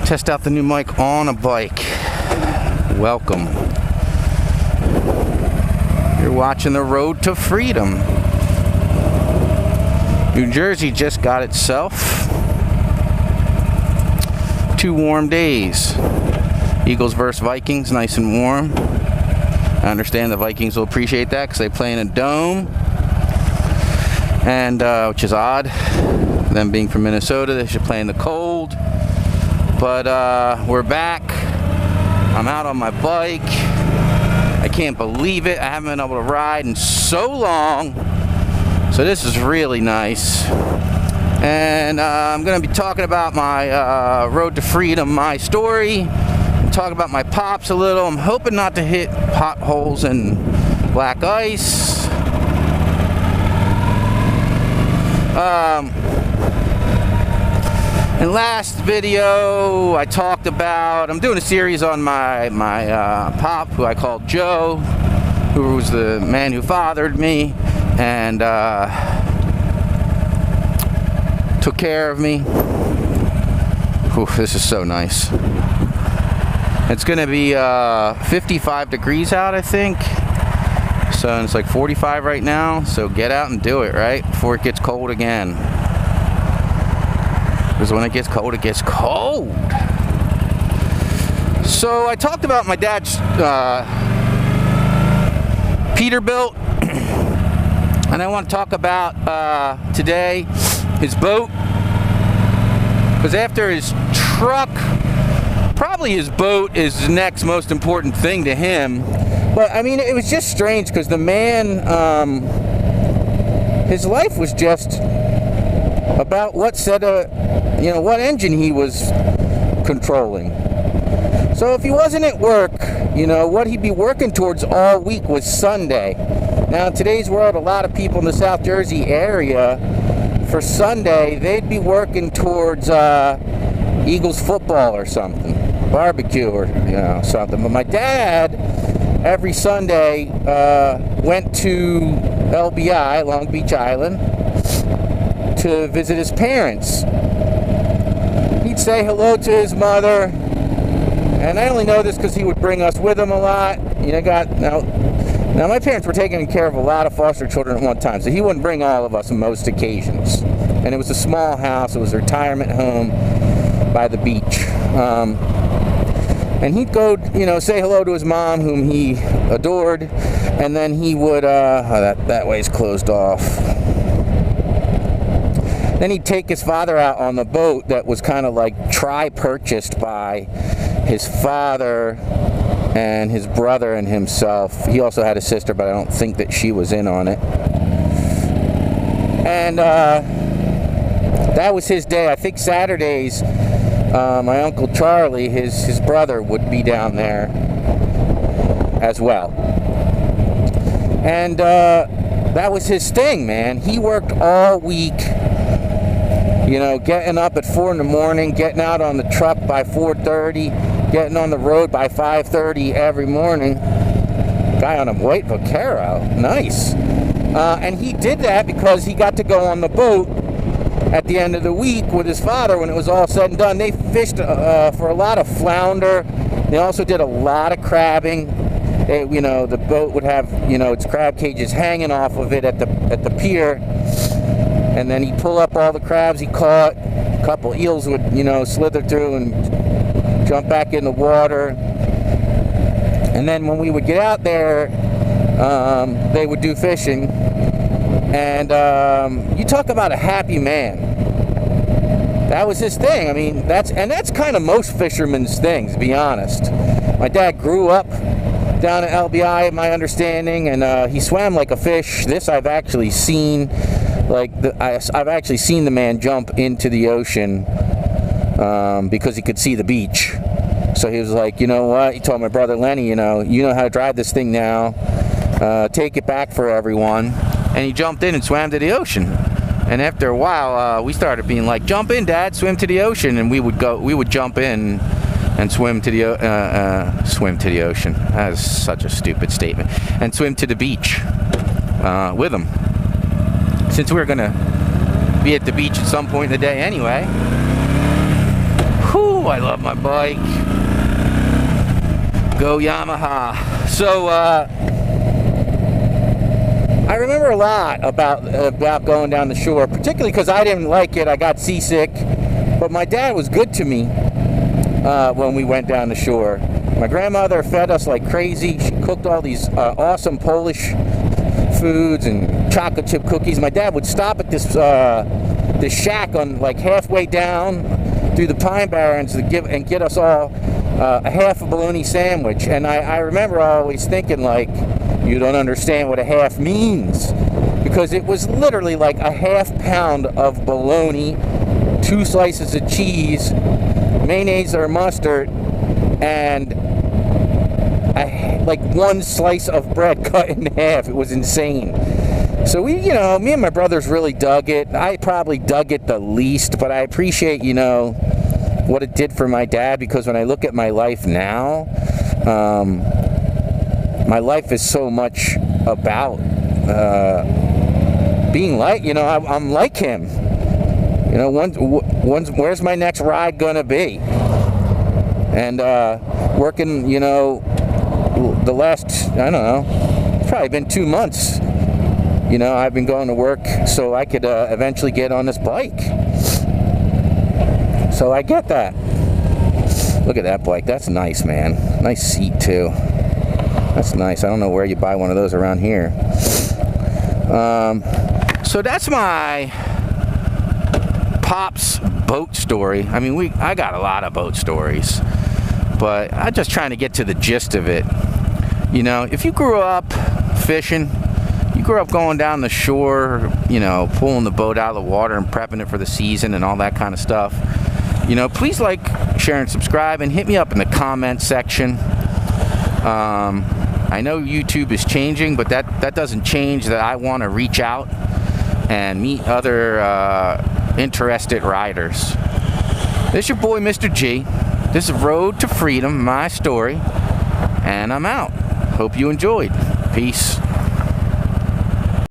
Test out the new mic on a bike. Welcome. You're watching the Road to Freedom. New Jersey just got itself 2 warm days. Eagles versus Vikings, nice and warm. I understand the Vikings will appreciate that because they play in a dome, and which is odd. Them being from Minnesota, they should play in the cold. But we're back. I'm out on my bike. I can't believe it. I haven't been able to ride in so long. So this is really nice. And I'm going to be talking about my Road to Freedom, my story. And talk about my pops a little. I'm hoping not to hit potholes and black ice. In last video, I talked about, I'm doing a series on my pop, who I called Joe, who was the man who fathered me and took care of me. Whew, this is so nice. It's going to be 55 degrees out, I think. So it's like 45 right now, so get out and do it, right? Before it gets cold again. Because when it gets cold, it gets cold. So I talked about my dad's Peterbilt. And I want to talk about today his boat. Because after his truck, probably his boat is the next most important thing to him. But I mean, it was just strange because the man, his life was just about what set of, what engine he was controlling. So if he wasn't at work, what he'd be working towards all week was Sunday. Now in today's world, a lot of people in the South Jersey area, for Sunday, they'd be working towards Eagles football or something, barbecue or something. But my dad, every Sunday, went to LBI, Long Beach Island, to visit his parents. He'd say hello to his mother, and I only know this because he would bring us with him a lot. Now my parents were taking care of a lot of foster children at one time, so he wouldn't bring all of us on most occasions. And it was a small house. It was a retirement home by the beach. And he'd go, say hello to his mom, whom he adored, and then he would, that way's closed off. Then he'd take his father out on the boat that was kind of like purchased by his father and his brother and himself. He also had a sister, but I don't think that she was in on it. And that was his day. I think Saturdays, my Uncle Charlie, his brother, would be down there as well. And that was his thing, man. He worked all week. Getting up at 4 in the morning, getting out on the truck by 4:30, getting on the road by 5:30 every morning. Guy on a white Vaquero, nice. And he did that because he got to go on the boat at the end of the week with his father when it was all said and done. They fished for a lot of flounder. They also did a lot of crabbing. The boat would have, its crab cages hanging off of it at the pier. And then he'd pull up all the crabs he caught. A couple eels would, slither through and jump back in the water. And then when we would get out there, they would do fishing. And you talk about a happy man. That was his thing. I mean, that's kind of most fishermen's things, to be honest. My dad grew up down at LBI, my understanding, and he swam like a fish. This I've actually seen. I've actually seen the man jump into the ocean because he could see the beach. So he was like, you know what? He told my brother Lenny, you know how to drive this thing now. Take it back for everyone. And he jumped in and swam to the ocean. And after a while, we started being like, "Jump in, Dad! Swim to the ocean!" And we would jump in and swim to the ocean. That is such a stupid statement. And swim to the beach with him. Since we were gonna be at the beach at some point in the day anyway. Whew. Ooh, I love my bike. Go Yamaha. So, I remember a lot about going down the shore, particularly because I didn't like it. I got seasick. But my dad was good to me when we went down the shore. My grandmother fed us like crazy. She cooked all these awesome Polish foods and chocolate chip cookies. My dad would stop at this shack on like halfway down through the Pine Barrens to get us all a half a bologna sandwich. And I remember always thinking, like, you don't understand what a half means, because it was literally like a half pound of bologna, 2 slices of cheese, mayonnaise or mustard, and like 1 slice of bread cut in half. It was insane. So me and my brothers really dug it. I probably dug it the least, but I appreciate, what it did for my dad, because when I look at my life now, my life is so much about being like, I'm like him. Where's my next ride gonna be? And working, the last, I don't know, it's probably been 2 months. I've been going to work so I could eventually get on this bike. So I get that. Look at that bike. That's nice, man. Nice seat, too. That's nice. I don't know where you buy one of those around here. So that's my Pop's boat story. I mean, I got a lot of boat stories, but I'm just trying to get to the gist of it. If you grew up fishing, you grew up going down the shore, pulling the boat out of the water and prepping it for the season and all that kind of stuff, please like, share, and subscribe, and hit me up in the comment section. I know YouTube is changing, but that doesn't change that I want to reach out and meet other interested riders. This is your boy, Mr. G. This is Road to Freedom, my story, and I'm out. Hope you enjoyed. Peace.